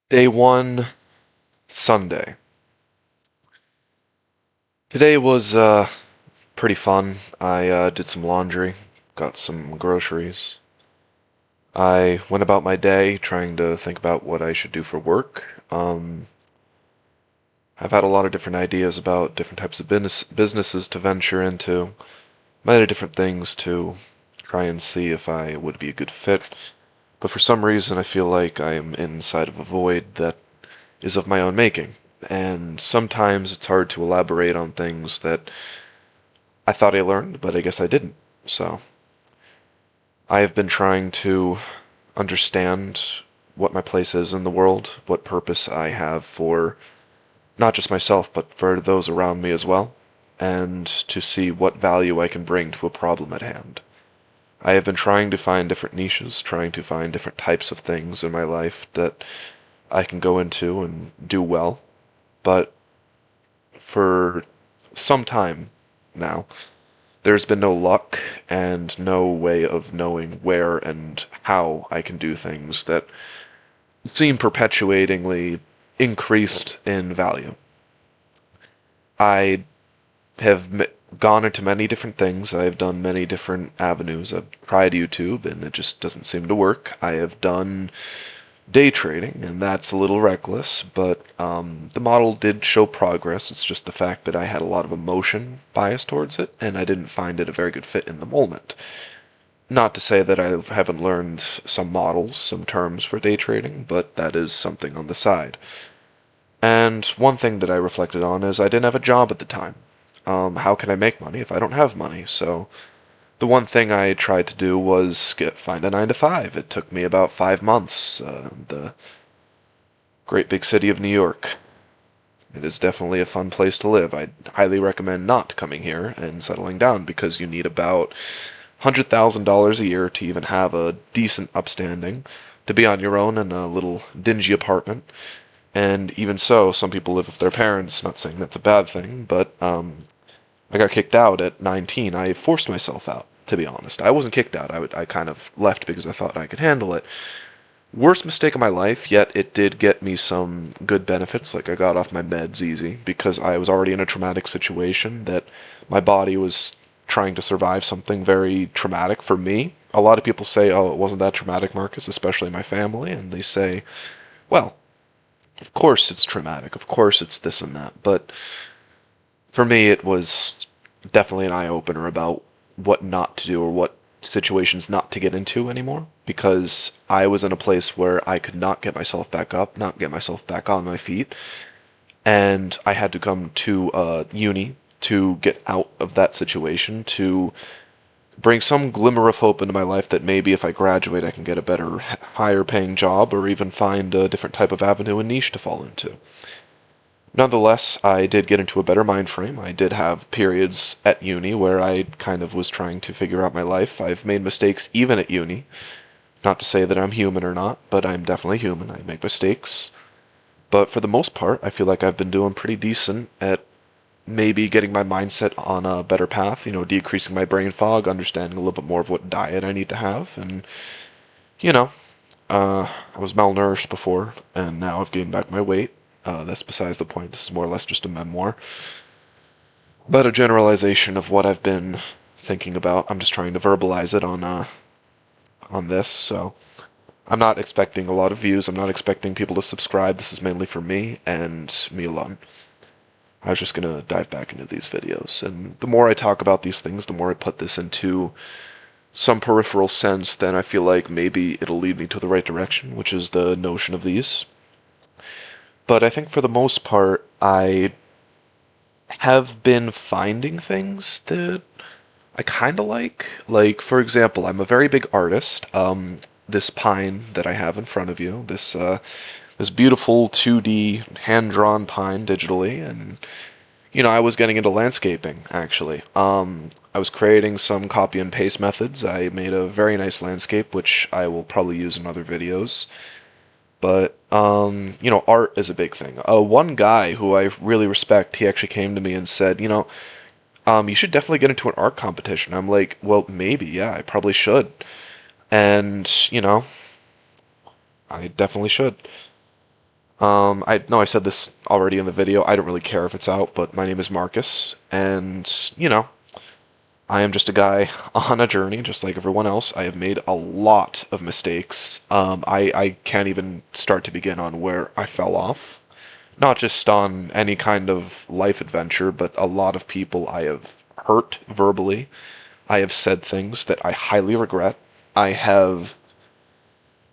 Day one, Sunday. Today was pretty fun. I did some laundry, got some groceries. I went about my day trying to think about what I should do for work. I've had a lot of different ideas about different types of businesses to venture into, many different things to try and see if I would be a good fit. But for some reason, I feel like I am inside of a void that is of my own making. And sometimes it's hard to elaborate on things that I thought I learned, but I guess I didn't. So I have been trying to understand what my place is in the world, what purpose I have for not just myself, but for those around me as well, and to see what value I can bring to a problem at hand. I have been trying to find different niches, trying to find different types of things in my life that I can go into and do well, but for some time now, there's been no luck and no way of knowing where and how I can do things that seem perpetuatingly increased in value. I have gone into many different things. I have done many different avenues. I've tried YouTube and it just doesn't seem to work. I have done day trading, and that's a little reckless, but the model did show progress. It's just the fact that I had a lot of emotion bias towards it, and I didn't find it a very good fit in the moment. Not to say that I haven't learned some models, some terms for day trading, but that is something on the side. And one thing that I reflected on is I didn't have a job at the time. How can I make money if I don't have money? So the one thing I tried to do was find a 9 to 5. It took me about 5 months. The great big city of New York. It is definitely a fun place to live. I highly recommend not coming here and settling down because you need about $100,000 a year to even have a decent upstanding, to be on your own in a little dingy apartment. And even so, some people live with their parents. Not saying that's a bad thing, but I got kicked out at 19. I forced myself out, to be honest. I wasn't kicked out. I kind of left because I thought I could handle it. Worst mistake of my life, yet it did get me some good benefits. Like I got off my meds easy because I was already in a traumatic situation that my body was trying to survive something very traumatic for me. A lot of people say, "Oh, it wasn't that traumatic, Marcus," especially my family, and they say, "Well, of course it's traumatic. Of course it's this and that." But for me, it was definitely an eye opener about what not to do or what situations not to get into anymore because I was in a place where I could not get myself back up, not get myself back on my feet, and I had to come to uni to get out of that situation to bring some glimmer of hope into my life that maybe if I graduate I can get a better, higher paying job or even find a different type of avenue and niche to fall into. Nonetheless, I did get into a better mind frame. I did have periods at uni where I kind of was trying to figure out my life. I've made mistakes even at uni. Not to say that I'm human or not, but I'm definitely human. I make mistakes. But for the most part, I feel like I've been doing pretty decent at maybe getting my mindset on a better path, decreasing my brain fog, understanding a little bit more of what diet I need to have. And, you know, I was malnourished before, and now I've gained back my weight. That's besides the point. This is more or less just a memoir. But a generalization of what I've been thinking about. I'm just trying to verbalize it on this, so I'm not expecting a lot of views. I'm not expecting people to subscribe. This is mainly for me and me alone. I was just gonna dive back into these videos, and the more I talk about these things, the more I put this into some peripheral sense, then I feel like maybe it'll lead me to the right direction, which is the notion of these. But I think for the most part, I have been finding things that I kind of like. Like, for example, I'm a very big artist. This pine that I have in front of you, this beautiful 2D hand-drawn pine digitally, and I was getting into landscaping actually. I was creating some copy and paste methods. I made a very nice landscape, which I will probably use in other videos. But art is a big thing. One guy who I really respect, he actually came to me and said, you should definitely get into an art competition. I'm like, well, maybe, yeah, I probably should. And, I definitely should. I know I said this already in the video. I don't really care if it's out, but my name is Marcus, and I am just a guy on a journey, just like everyone else. I have made a lot of mistakes. I can't even start to begin on where I fell off. Not just on any kind of life adventure, but a lot of people I have hurt verbally. I have said things that I highly regret. I have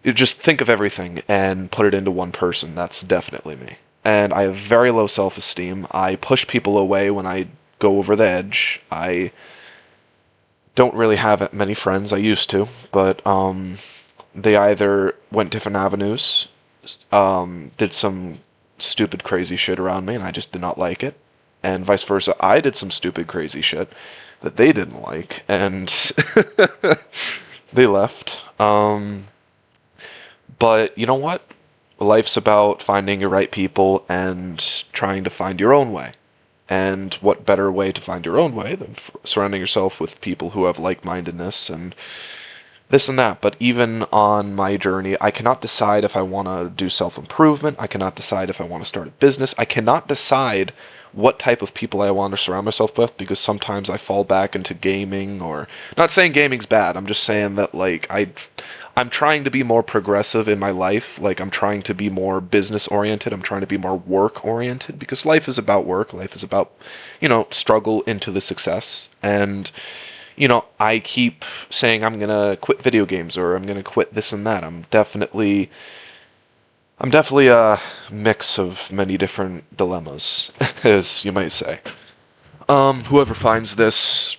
you just think of everything and put it into one person. That's definitely me. And I have very low self-esteem. I push people away when I go over the edge. I don't really have many friends. I used to, but they either went different avenues, did some stupid, crazy shit around me, and I just did not like it, and vice versa. I did some stupid, crazy shit that they didn't like, and they left. But you know what? Life's about finding your right people and trying to find your own way. And what better way to find your own way than surrounding yourself with people who have like-mindedness and this and that. But even on my journey, I cannot decide if I want to do self-improvement. I cannot decide if I want to start a business. I cannot decide what type of people I want to surround myself with because sometimes I fall back into gaming or not saying gaming's bad. I'm just saying that like I'm trying to be more progressive in my life. Like I'm trying to be more business oriented. I'm trying to be more work oriented because life is about work. Life is about, struggle into the success. And I keep saying I'm gonna quit video games or I'm gonna quit this and that. I'm definitely a mix of many different dilemmas, as you might say. Whoever finds this,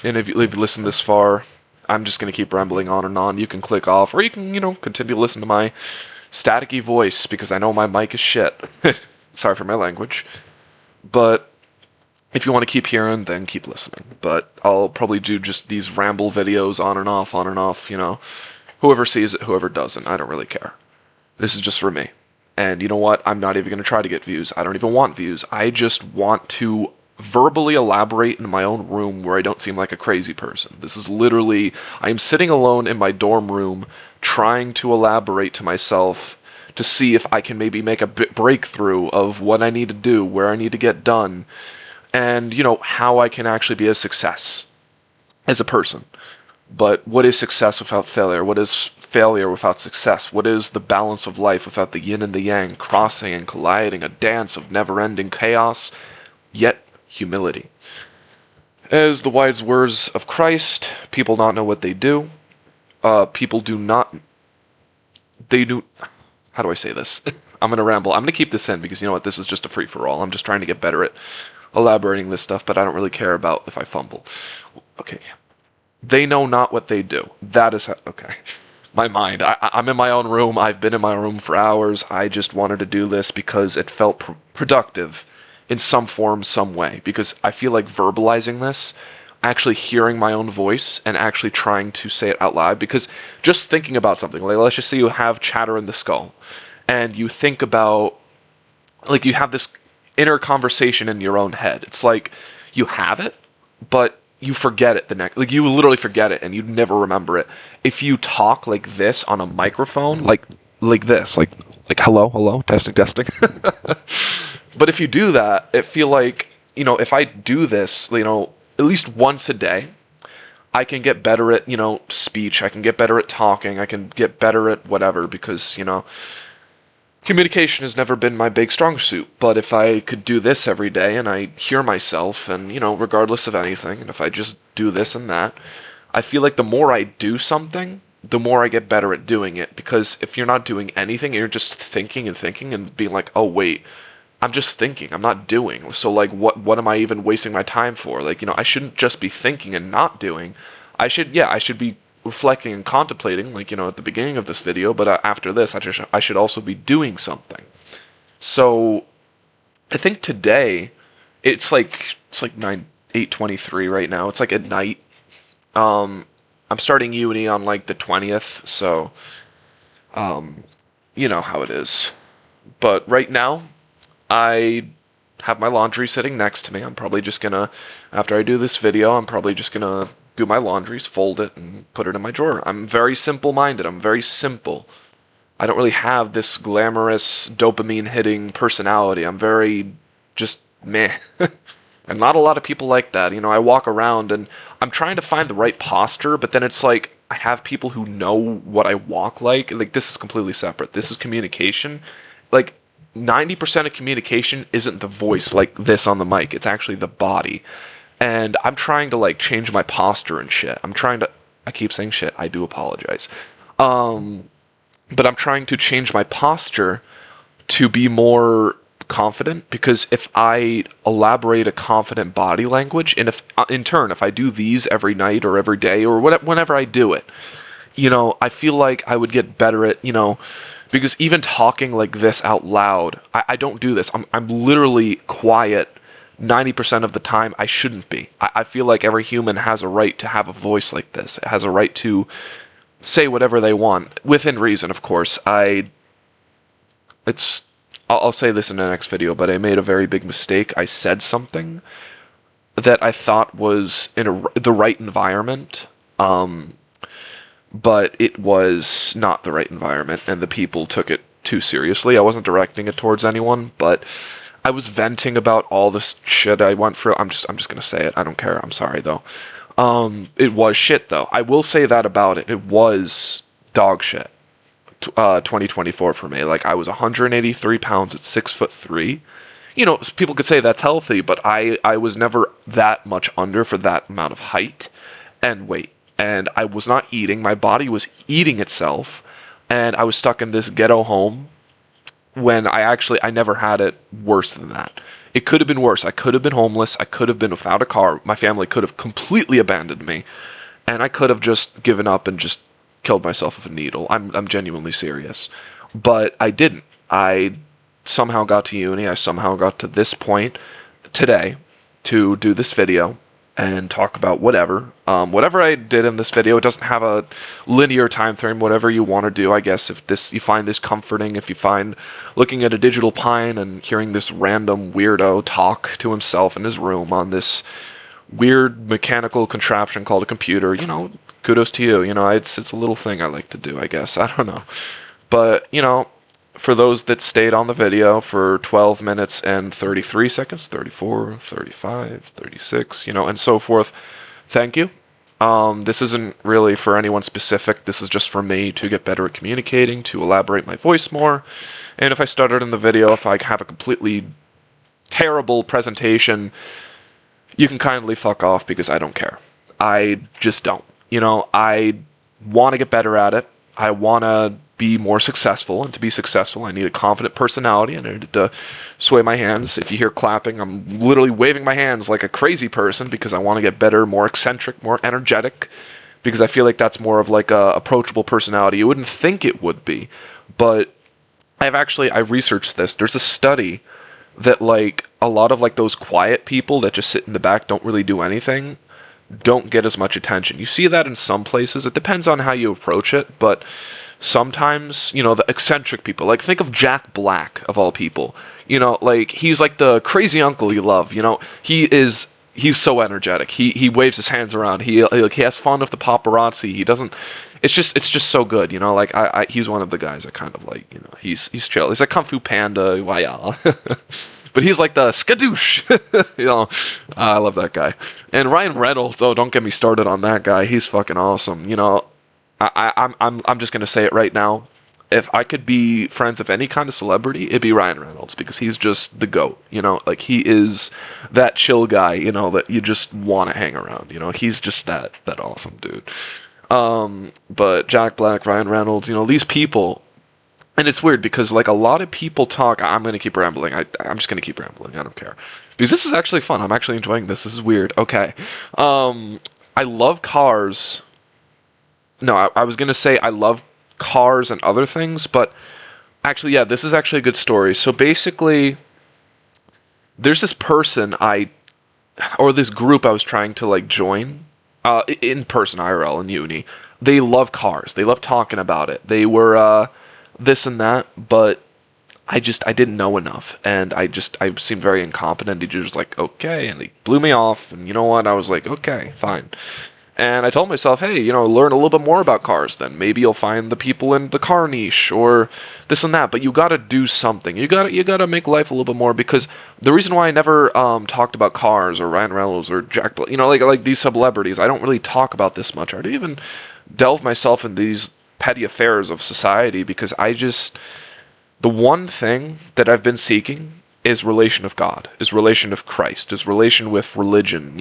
and if you listen this far, I'm just gonna keep rambling on and on. You can click off, or you can, continue to listen to my staticky voice because I know my mic is shit. Sorry for my language, but if you want to keep hearing, then keep listening. But I'll probably do just these ramble videos on and off, on and off. Whoever sees it, whoever doesn't, I don't really care. This is just for me. And you know what? I'm not even going to try to get views. I don't even want views. I just want to verbally elaborate in my own room where I don't seem like a crazy person. This is literally, I am sitting alone in my dorm room trying to elaborate to myself to see if I can maybe make a breakthrough of what I need to do, where I need to get done, and, how I can actually be a success as a person. But what is success without failure? What is failure without success? What is the balance of life without the yin and the yang, crossing and colliding, a dance of never-ending chaos, yet humility? As the wise words of Christ, people not know what they do. People do not... They do... How do I say this? I'm going to ramble. I'm going to keep this in because you know what? This is just a free-for-all. I'm just trying to get better at elaborating this stuff, but I don't really care about if I fumble. Okay. They know not what they do. That is how, okay. My mind. I'm in my own room. I've been in my room for hours. I just wanted to do this because it felt productive in some form, some way. Because I feel like verbalizing this, actually hearing my own voice and actually trying to say it out loud. Because just thinking about something, like let's just say you have chatter in the skull, and you think about, like you have this inner conversation in your own head. It's like you have it, but you forget it the next, like you literally forget it and you never remember it. If you talk like this on a microphone, like this, like hello, testing, testing. But if you do that, it feel like, if I do this, at least once a day, I can get better at, speech. I can get better at talking. I can get better at whatever because, communication has never been my big strong suit, but if I could do this every day and I hear myself and, regardless of anything, and if I just do this and that, I feel like the more I do something, the more I get better at doing it. Because if you're not doing anything and you're just thinking and being like, oh wait, I'm just thinking, I'm not doing. So like what am I even wasting my time for? Like, I shouldn't just be thinking and not doing. I should be reflecting and contemplating, like, at the beginning of this video, but after this, I should also be doing something. So, I think today, it's like 8:23 right now. It's like at night. I'm starting uni on like the 20th, so, you know how it is. But right now, I have my laundry sitting next to me. I'm probably just gonna, after I do this video, I'm probably just gonna do my laundries, fold it, and put it in my drawer. I'm very simple-minded. I'm very simple. I don't really have this glamorous dopamine hitting personality. I'm very just meh. And not a lot of people like that. You know, I walk around and I'm trying to find the right posture, but then it's like I have people who know what I walk like. Like, this is completely separate. This is communication. Like, 90% of communication isn't the voice like this on the mic, it's actually the body. And I'm trying to, like, change my posture and shit. I keep saying shit. I do apologize. But I'm trying to change my posture to be more confident, because if I elaborate a confident body language, and if in turn if I do these every night or every day or whenever I do it, you know, I feel like I would get better at, you know, because even talking like this out loud, I don't do this. I'm literally quiet 90% of the time. I shouldn't be. I feel like every human has a right to have a voice like this. It has a right to say whatever they want within reason, of course. I'll say this in the next video, but I made a very big mistake. I said something that I thought was in the right environment, but it was not the right environment, and the people took it too seriously. I wasn't directing it towards anyone, but I was venting about all this shit I went through. I'm just gonna say it. I don't care. I'm sorry though. It was shit though. I will say that about it. It was dog shit. 2024 for me. Like, I was 183 pounds at 6'3". You know, people could say that's healthy, but I was never that much under for that amount of height and weight. And I was not eating. My body was eating itself. And I was stuck in this ghetto home when I never had it worse than that. It could have been worse. I could have been homeless. I could have been without a car. My family could have completely abandoned me. And I could have just given up and just killed myself with a needle. I'm genuinely serious. But I didn't. I somehow got to uni. I somehow got to this point today to do this video and talk about whatever. Whatever I did in this video, it doesn't have a linear time frame. Whatever you want to do, I guess. If you find this comforting, if you find looking at a digital pine and hearing this random weirdo talk to himself in his room on this weird mechanical contraption called a computer, you know, kudos to you. You know, it's a little thing I like to do, I guess. I don't know. But, you know, for those that stayed on the video for 12 minutes and 33 seconds, 34, 35, 36, you know, and so forth, thank you. This isn't really for anyone specific. This is just for me to get better at communicating, to elaborate my voice more. And if I started in the video, if I have a completely terrible presentation, you can kindly fuck off, because I don't care. I just don't. You know, I want to get better at it. I want to be more successful, and to be successful, I need a confident personality. I need to sway my hands. If you hear clapping, I'm literally waving my hands like a crazy person, because I want to get better, more eccentric, more energetic, because I feel like that's more of like a approachable personality. You wouldn't think it would be, but I researched this. There's a study that, like, a lot of like those quiet people that just sit in the back, don't really do anything, don't get as much attention. You see that in some places. It depends on how you approach it, but sometimes, you know, the eccentric people, like, think of Jack Black, of all people. You know, like, he's like the crazy uncle you love, you know. He's so energetic. He waves his hands around. He has fun with the paparazzi. He doesn't. It's just so good, you know. Like, he's one of the guys I kind of like. You know, he's chill. He's like Kung Fu Panda. Wow. But he's like the skadoosh. You know, I love that guy. And Ryan Reynolds. Oh, don't get me started on that guy. He's fucking awesome. You know, I'm just gonna say it right now. If I could be friends with any kind of celebrity, it'd be Ryan Reynolds, because he's just the GOAT, you know, like, he is that chill guy, you know, that you just want to hang around, you know, he's just that awesome dude. But Jack Black, Ryan Reynolds, you know, these people, and it's weird because, like, a lot of people talk, I'm going to keep rambling, I'm just going to keep rambling, I don't care, because this is actually fun, I'm actually enjoying this is weird, okay. I love cars. No, I was going to say I love cars and other things, but actually, yeah, this is actually a good story. So basically, there's this person this group I was trying to, like, join, in person, IRL, in uni. They love cars. They love talking about it. They were, this and that, but I didn't know enough, and I seemed very incompetent. He just was like, okay, and he blew me off, and you know what, I was like, okay, fine. And I told myself, hey, learn a little bit more about cars then. Maybe you'll find the people in the car niche or this and that. But you got to do something. You got to make life a little bit more, because the reason why I never talked about cars or Ryan Reynolds or Jack Black, like these celebrities, I don't really talk about this much. I don't even delve myself in these petty affairs of society, because the one thing that I've been seeking is relation of God, is relation of Christ, is relation with religion,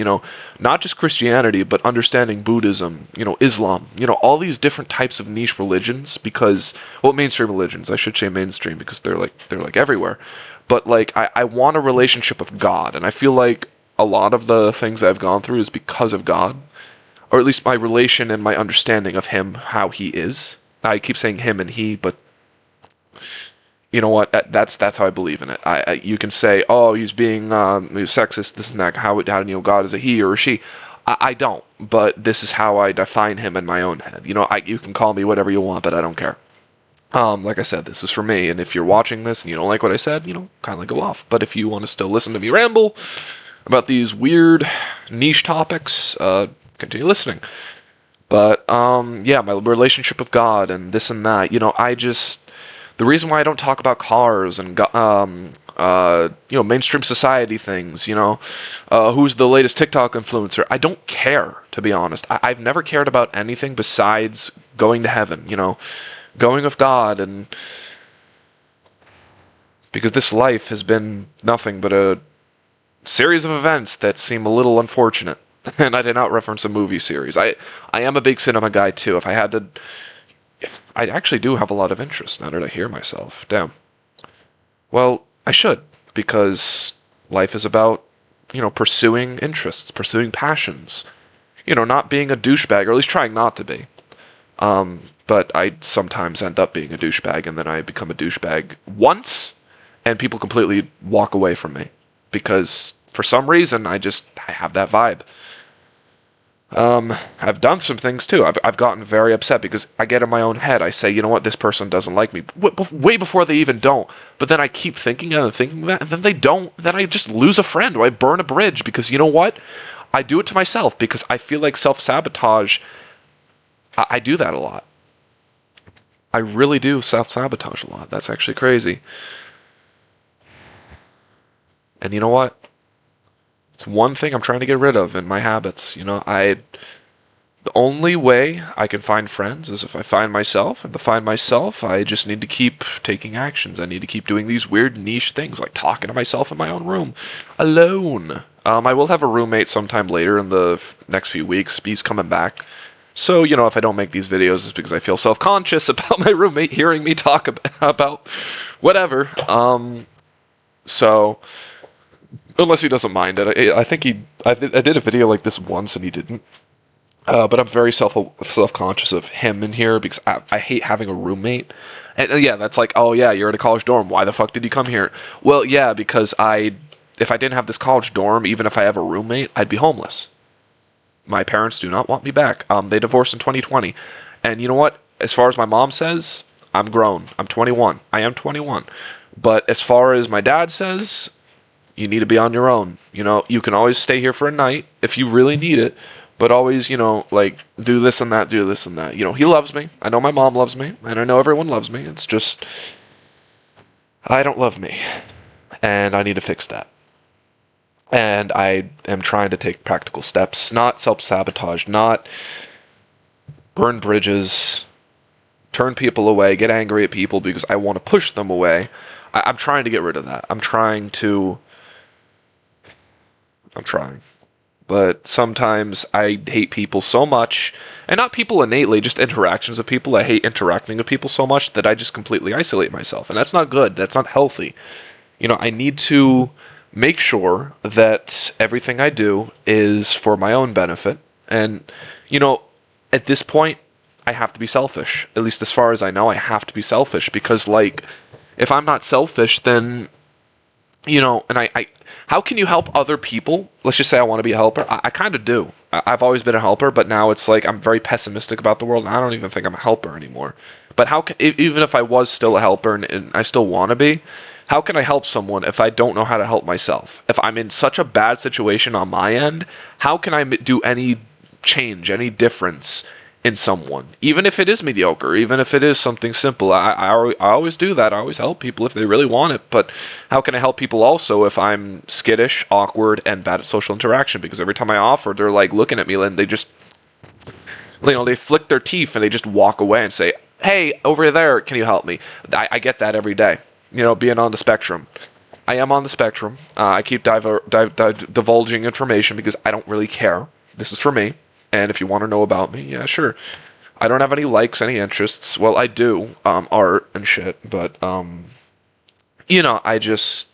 not just Christianity, but understanding Buddhism, Islam, all these different types of niche religions, because, well, mainstream religions, I should say mainstream, because they're like everywhere. But like, I want a relationship of God, and I feel like a lot of the things I've gone through is because of God, or at least my relation and my understanding of him, how he is. I keep saying him and he, but you know what? That's how I believe in it. You can say, oh, he's being he's sexist, this and that. How do you know God is a he or a she? I don't, but this is how I define him in my own head. You can call me whatever you want, but I don't care. Like I said, this is for me, and if you're watching this and you don't like what I said, kindly go off. But if you want to still listen to me ramble about these weird niche topics, continue listening. But yeah, my relationship with God and this and that, the reason why I don't talk about cars and mainstream society things, who's the latest TikTok influencer, I don't care, to be honest. I've never cared about anything besides going to heaven, going with God, and because this life has been nothing but a series of events that seem a little unfortunate. And I did not reference a movie series. I am a big cinema guy too. If I had to, I actually do have a lot of interest now that I hear myself. Damn. Well, I should, because life is about, pursuing interests, pursuing passions. Not being a douchebag, or at least trying not to be. But I sometimes end up being a douchebag, and then I become a douchebag once, and people completely walk away from me. Because for some reason, I have that vibe. I've done some things too. I've gotten very upset because I get in my own head. I say, you know what, this person doesn't like me. Way before they even don't. But then I keep thinking and thinking that, and then they don't. Then I just lose a friend, or I burn a bridge, because you know what? I do it to myself, because I feel like self-sabotage. I do that a lot. I really do self-sabotage a lot. That's actually crazy. And you know what? It's one thing I'm trying to get rid of in my habits. The only way I can find friends is if I find myself, and to find myself, I just need to keep taking actions. I need to keep doing these weird niche things, like talking to myself in my own room, alone. I will have a roommate sometime later in the next few weeks. He's coming back. So, if I don't make these videos, it's because I feel self-conscious about my roommate hearing me talk about whatever. So, unless he doesn't mind it. I think I did a video like this once and he didn't. But I'm very self-conscious of him in here, because I hate having a roommate. And yeah, that's like, oh yeah, you're at a college dorm. Why the fuck did you come here? Well, yeah, because if I didn't have this college dorm, even if I have a roommate, I'd be homeless. My parents do not want me back. They divorced in 2020. And you know what? As far as my mom says, I'm grown. I'm 21. I am 21. But as far as my dad says, you need to be on your own. You can always stay here for a night if you really need it, but always, like, do this and that, do this and that. He loves me. I know my mom loves me, and I know everyone loves me. It's just, I don't love me, and I need to fix that. And I am trying to take practical steps, not self-sabotage, not burn bridges, turn people away, get angry at people because I want to push them away. I'm trying to get rid of that. I'm trying. But sometimes I hate people so much, and not people innately, just interactions of people. I hate interacting with people so much that I just completely isolate myself. And that's not good. That's not healthy. I need to make sure that everything I do is for my own benefit. And, at this point, I have to be selfish. At least as far as I know, I have to be selfish, because, like, if I'm not selfish, then, and I how can you help other people? Let's just say I want to be a helper. I kind of do. I've always been a helper, but now it's like I'm very pessimistic about the world, and I don't even think I'm a helper anymore. But even if I was still a helper, and I still want to be, how can I help someone if I don't know how to help myself? If I'm in such a bad situation on my end, how can I do any change, any difference in someone, even if it is mediocre, even if it is something simple. I always do that. I always help people if they really want it. But how can I help people also if I'm skittish, awkward, and bad at social interaction? Because every time I offer, they're like looking at me and they just, they flick their teeth and they just walk away and say, "Hey, over there, can you help me?" I get that every day. Being on the spectrum. I am on the spectrum. I keep divulging information because I don't really care. This is for me. And if you want to know about me, yeah, sure. I don't have any likes, any interests. Well, I do, art and shit, but, I just,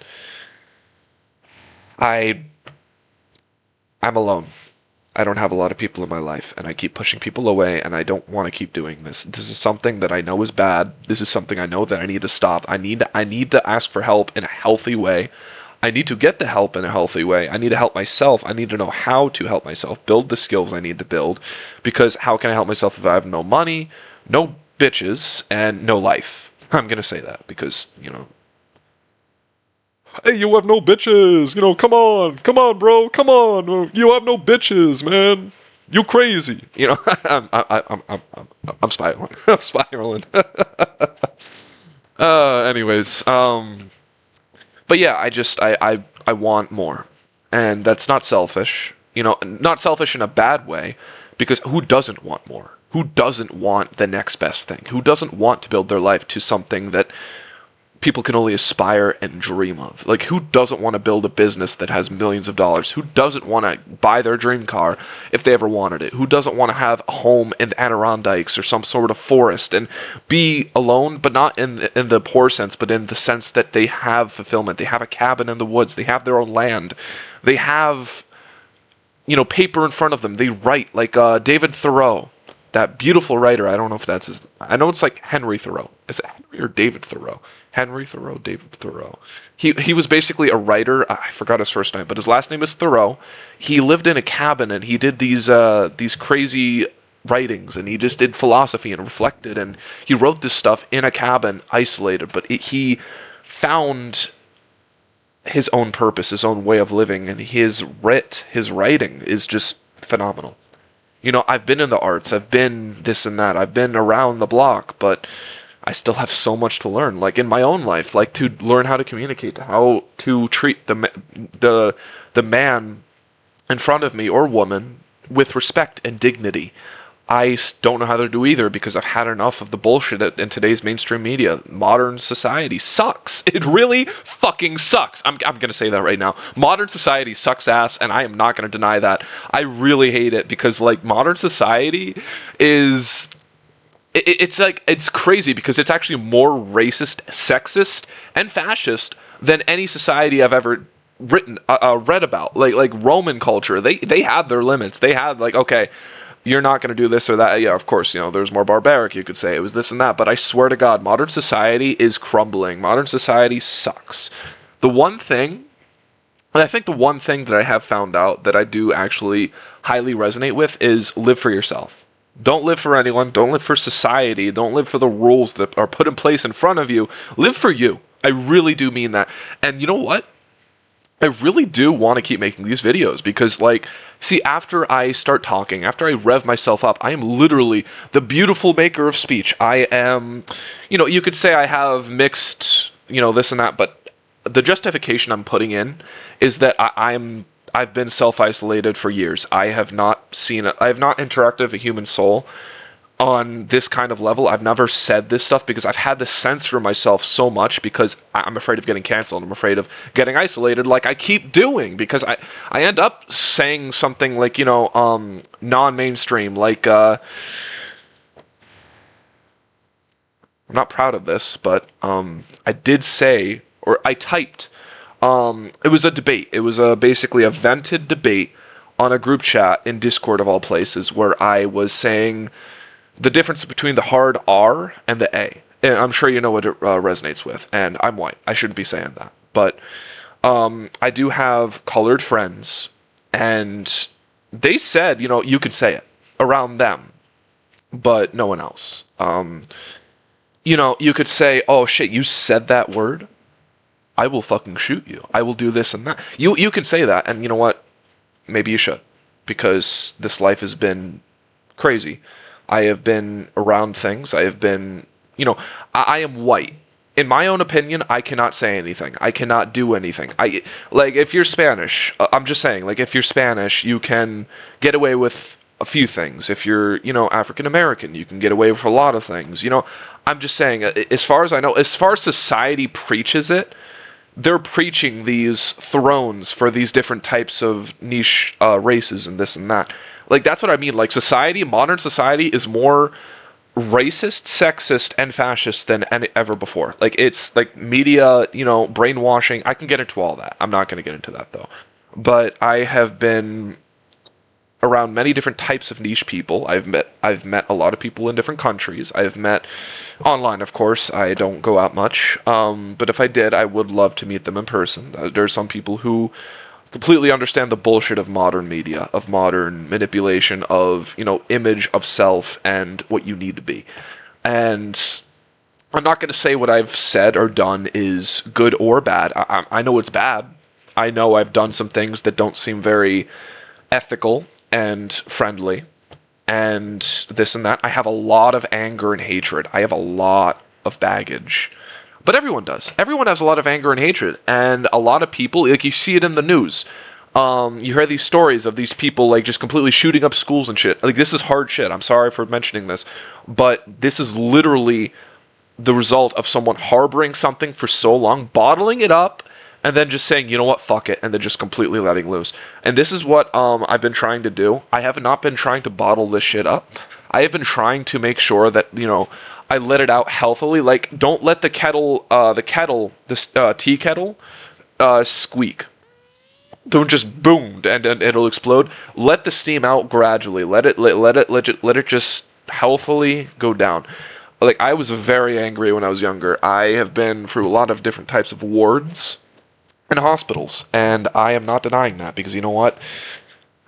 I, I'm alone. I don't have a lot of people in my life, and I keep pushing people away, and I don't want to keep doing this. This is something that I know is bad. This is something I know that I need to stop. I need to ask for help in a healthy way. I need to get the help in a healthy way. I need to help myself. I need to know how to help myself, build the skills I need to build, because how can I help myself if I have no money, no bitches, and no life? I'm going to say that because, hey, you have no bitches. Come on, bro, come on. You have no bitches, man. You crazy. I'm spiraling. I'm spiraling. Anyways, but yeah, I want more, and that's not selfish. Not selfish in a bad way, because who doesn't want more? Who doesn't want the next best thing? Who doesn't want to build their life to something that people can only aspire and dream of? Like, who doesn't want to build a business that has millions of dollars? Who doesn't want to buy their dream car if they ever wanted it? Who doesn't want to have a home in the Adirondacks or some sort of forest and be alone, but not in the poor sense, but in the sense that they have fulfillment. They have a cabin in the woods. They have their own land. They have, paper in front of them. They write like David Thoreau. That beautiful writer. I don't know if that's his. I know it's like Henry Thoreau. Is it Henry or David Thoreau? Henry Thoreau, David Thoreau. He was basically a writer. I forgot his first name, but his last name is Thoreau. He lived in a cabin and he did these crazy writings, and he just did philosophy and reflected, and he wrote this stuff in a cabin, isolated. But he found his own purpose, his own way of living, and his writing is just phenomenal. I've been in the arts, I've been this and that, I've been around the block, but I still have so much to learn, like in my own life, like to learn how to communicate, how to treat the man in front of me or woman with respect and dignity. I don't know how to do either because I've had enough of the bullshit in today's mainstream media. Modern society sucks. It really fucking sucks. I'm going to say that right now. Modern society sucks ass, and I am not going to deny that. I really hate it because, like, modern society is... It's crazy because it's actually more racist, sexist, and fascist than any society I've ever read about. Like Roman culture, they had their limits. They had, like, okay, you're not going to do this or that. Yeah, of course, there's more barbaric, you could say. It was this and that. But I swear to God, modern society is crumbling. Modern society sucks. I think the one thing that I have found out that I do actually highly resonate with is live for yourself. Don't live for anyone. Don't live for society. Don't live for the rules that are put in place in front of you. Live for you. I really do mean that. And you know what? I really do want to keep making these videos because, like, see, after I start talking, after I rev myself up, I am literally the beautiful maker of speech. I am, you could say I have mixed, this and that, but the justification I'm putting in is that I've been self-isolated for years. I have not interacted with a human soul on this kind of level. I've never said this stuff because I've had to censor myself so much because I'm afraid of getting canceled. I'm afraid of getting isolated like I keep doing because I end up saying something like, non-mainstream, like, I'm not proud of this, but I did say, or I typed, it was a debate. It was basically a vented debate on a group chat in Discord of all places where I was saying the difference between the hard R and the A. And I'm sure you know what it resonates with. And I'm white. I shouldn't be saying that. But I do have colored friends. And they said, you can say it around them. But no one else. You could say, oh shit, you said that word? I will fucking shoot you. I will do this and that. You can say that. And you know what? Maybe you should. because this life has been crazy. I have been around things. I have been, I am white. In my own opinion, I cannot say anything. I cannot do anything. Like if you're Spanish, I'm just saying, like if you're Spanish, you can get away with a few things. If you're, African American, you can get away with a lot of things. I'm just saying, as far as I know, as far as society preaches it, they're preaching these thrones for these different types of niche races and this and that. Like that's what I mean. Like society, modern society is more racist, sexist, and fascist than any, ever before. Like it's like media, brainwashing. I can get into all that. I'm not going to get into that though. But I have been around many different types of niche people. I've met a lot of people in different countries. I've met online, of course. I don't go out much, but if I did, I would love to meet them in person. There's some people who completely understand the bullshit of modern media, of modern manipulation of image of self and what you need to be. And I'm not going to say what I've said or done is good or bad. I know it's bad. I know I've done some things that don't seem very ethical and friendly and this and that. I have a lot of anger and hatred. I have a lot of baggage. But everyone does. Everyone has a lot of anger and hatred. And a lot of people, like you see it in the news. You hear these stories of these people like just completely shooting up schools and shit. Like this is hard shit. I'm sorry for mentioning this. But this is literally the result of someone harboring something for so long, bottling it up, and then just saying, you know what, fuck it, and then just completely letting loose. And this is what I've been trying to do. I have not been trying to bottle this shit up. I have been trying to make sure that, I let it out healthily. Like, don't let the tea kettle, squeak. Don't just boom and it'll explode. Let the steam out gradually. Let it just healthily go down. Like, I was very angry when I was younger. I have been through a lot of different types of wards in hospitals, and I am not denying that because you know what?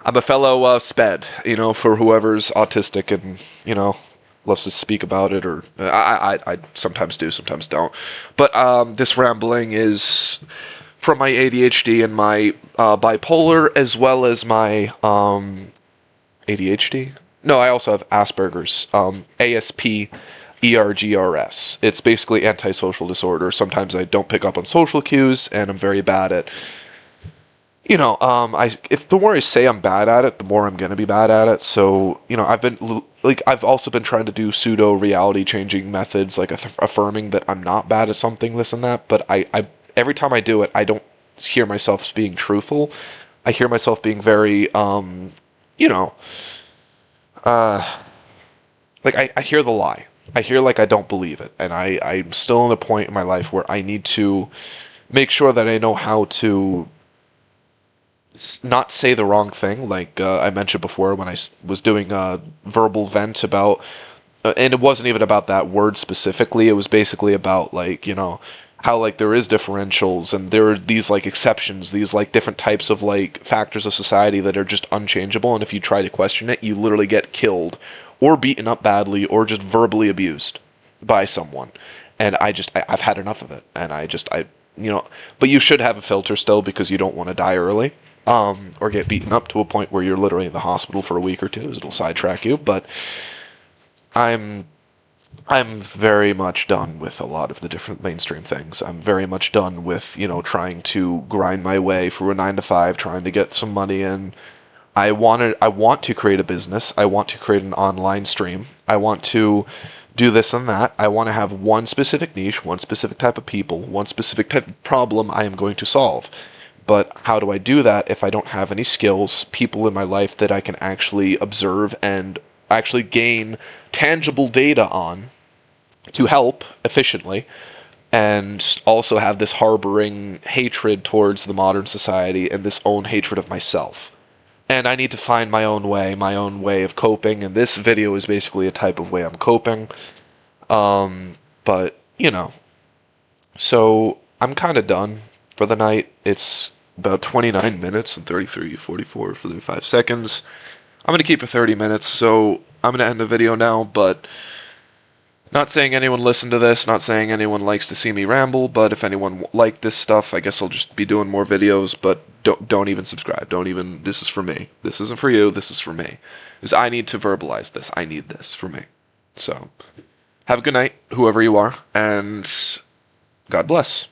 I'm a fellow sped, for whoever's autistic and, loves to speak about it, or I sometimes do, sometimes don't. But this rambling is from my ADHD and my bipolar, as well as my ADHD. No, I also have Asperger's, ASP. ERGRS. It's basically antisocial disorder. Sometimes I don't pick up on social cues, and I'm very bad at, if the more I say I'm bad at it, the more I'm gonna be bad at it. So, I've also been trying to do pseudo reality changing methods, like affirming that I'm not bad at something, this and that. But I every time I do it, I don't hear myself being truthful. I hear myself being very, I hear the lie. I hear like I don't believe it, and I'm still in a point in my life where I need to make sure that I know how to not say the wrong thing. Like I mentioned before when I was doing a verbal vent about, and it wasn't even about that word specifically. It was basically about like, how like there is differentials and there are these like exceptions, these like different types of like factors of society that are just unchangeable, and if you try to question it, you literally get killed or beaten up badly or just verbally abused by someone. And I've had enough of it, and but you should have a filter still because you don't want to die early, or get beaten up to a point where you're literally in the hospital for a week or two, as it'll sidetrack you. But I'm very much done with a lot of the different mainstream things. I'm very much done with, trying to grind my way through a 9 to 5, trying to get some money in. I want to create a business. I want to create an online stream. I want to do this and that. I want to have one specific niche, one specific type of people, one specific type of problem I am going to solve. But how do I do that if I don't have any skills, people in my life that I can actually observe and actually gain tangible data on to help efficiently, and also have this harboring hatred towards the modern society and this own hatred of myself? And I need to find my own way of coping, and this video is basically a type of way I'm coping. But, so I'm kind of done for the night. It's about 29 minutes and 33, 44, 45 seconds. I'm going to keep it 30 minutes, so I'm going to end the video now, but Not saying anyone listened to this, not saying anyone likes to see me ramble, but if anyone liked this stuff, I guess I'll just be doing more videos, but don't even subscribe. Don't even, this is for me. This isn't for you, this is for me. Because I need to verbalize this. I need this for me. So, have a good night, whoever you are, and God bless.